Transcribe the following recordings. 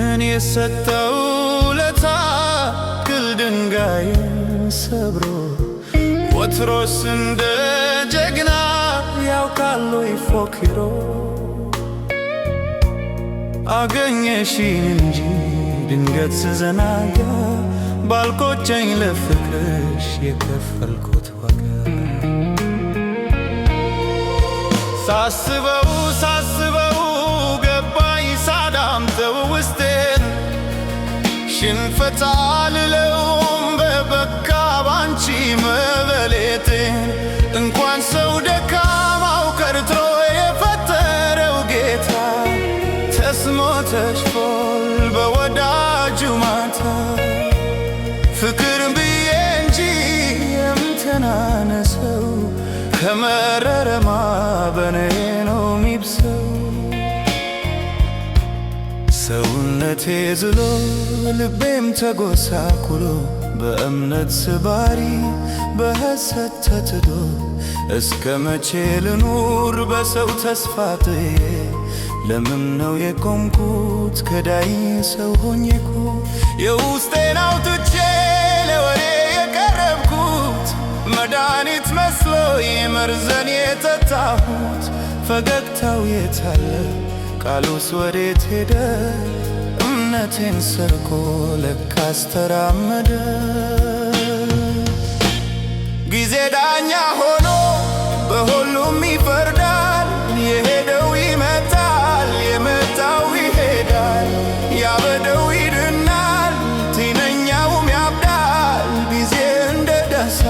ምን የሰጠው ለታ ግል ድንጋይን ሰብሮ ወትሮስ እንደ ጀግና ያውቃል ወይ ፎክሮ አገኘሽኝ እንጂ ድንገት ስዘናጋ ባልቆጨኝ ለፍቅርሽ የከፈልኩት ዋጋ ሳስበው ገባኝ ሳዳምጠው ውስጤን ሽንፈት አልለውም በበቃ ባንቺ መበሌቴን እንኳን ሰው ደካማው ቀርቶ የፈጠረው ጌታ ተስሞ ተሽፎል በወዳጁ ማታ ፍቅር ብዬ እንጂ የምተናነሰው ከመረረማ በኔ ነው ሚብሰው ሰውነቴ ዝሎ ልቤም ተጎሳቁሎ በእምነት ስባሪ በሐሰት ተትዶ እስከ መቼ ልኑር በሰው ተስፋ ጥዬ ለምን ነው የቆምኩት ከዳይ ሰው ሆኜኩ የውስጤን አውጥቼ ለወሬ የቀረብኩት መድኃኒት መስሎ መርዘን የጠጣሁት ፈገግታው የታለ ቃሉስ ወዴት ሄደ እምነቴን ሰርቆ ለካስ ተራመደ ጊዜ ዳኛ ሆኖ በሁሉም ይፈርዳል የሄደው ይመጣል የመጣው ይሄዳል ያበደው ይድናል ጤነኛውም ያብዳል ጊዜ እንደ ዳሳ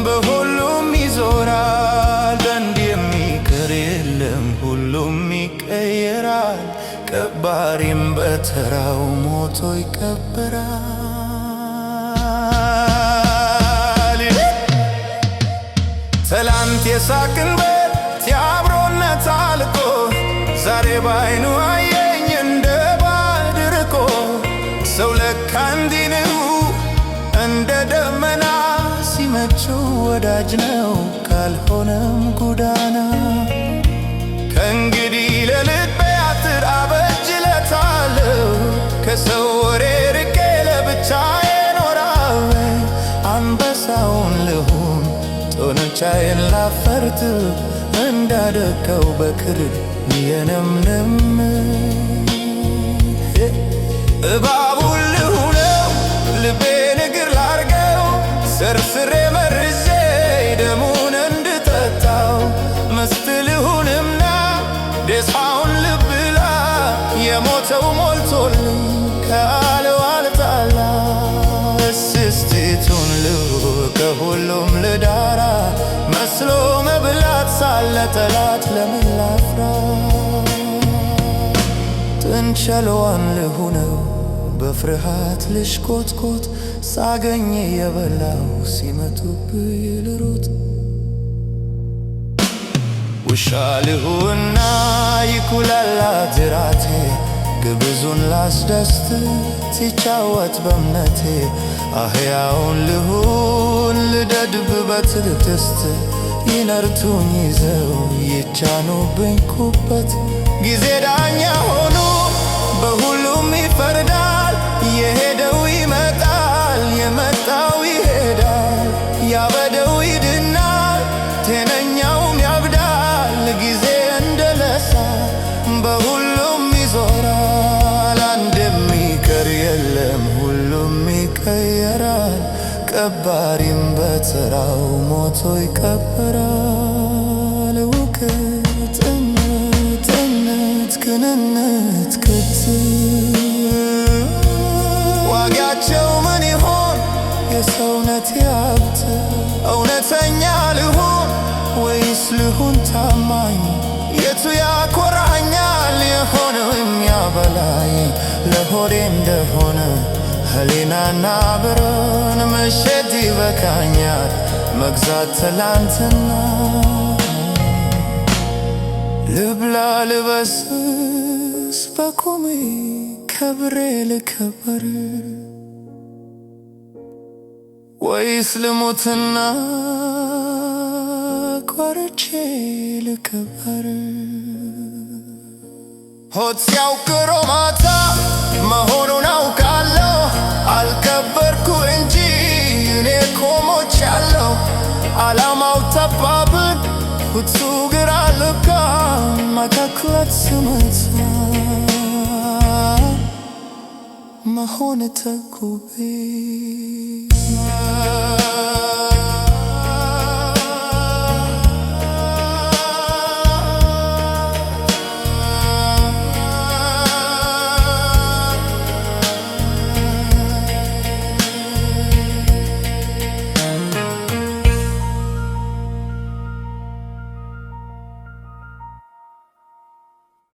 በሁሉም ይዞራል አንድ የሚቀር የለም ሁሉም ይቀየራል ቀባሪም በተራው ሞቶ ይቀበራል ትላንት የሳቅንበት የአብሮነት አልቆ ዛሬ ባይኑ አየኝ እንደ ባዕድ ርቆ ሰው ለካ እንዲህ ነው እንደ ደመና ሲመቸው ወዳጅ ነው ካልሆነም ጎዳና ከእንግዲህ ለልቤ አጥር አበጅለታለሁ ከሰው ወሬ ርቄ ለብቻዬ እኖራለሁ አንበሳውን ልሁን ጦንቻዬን ላፈርጥ እንዳደቀው በክርር የነምንም እባቡን ልሁነው ልቤን እግር ላርገው ሰርስሬ መርዤ ደሙን እንድጠጣው ምስት ልሁንምና ደስታውን ልብላ የሞተው ሞልቶልኝ ካለው አልጣላ እስስቲቱን ከሁሉም ልዳራ መስሎ መብላት ሳለ ጠላት ለምን ላፍራ ጥንቸለዋን ልሁነው በፍርሃት ልሽኮትኮት ሳገኝ የበላው ሲመቱብኝ ልሩጥ ውሻ ልሁንና ይኩላላ ጅራቴ ግብዙን ላስደስት ሲጫወት በእምነቴ አህያውን ልሁን ልደድብ በትዕግስት ይነርቱኝ ይዘው ይጫኑብኝ ኩበት ጊዜ ዳኛ ሆኖ በሁሉም ይፈርዳል የሄደው ይመጣል የመጣው ይሄዳል ያበደው ይድናል ጤነኛውም ያብዳል ጊዜ እንደለሳ በሁሉም ይዞራል አንድ የሚቀር የለም ሁሉም ይቀየራል ቀባሪም በተራው ሞቶ ይቀበራል እውቀት እምነት ቅንነት ክት ዋጋቸው ምን ይሆን የሰውነት ያብት እውነተኛ ልሁን ወይስ ልሁን ታማኝ የቱ ያኮራኛል የሆነው የሚያበላኝ ለሆዴ እንደሆነ ህሊናና ብርን መሸት ይበቃኛል መግዛት ትላንትና ልብላ ልበስስ በቁሜ ከብሬ ልከበር ወይስ ልሙትና ቆርጬ ልከበር ሆድ ሲያውቅሮ ማታ ግራ ልካ መካክላት ስመታ መሆን ተኩቤ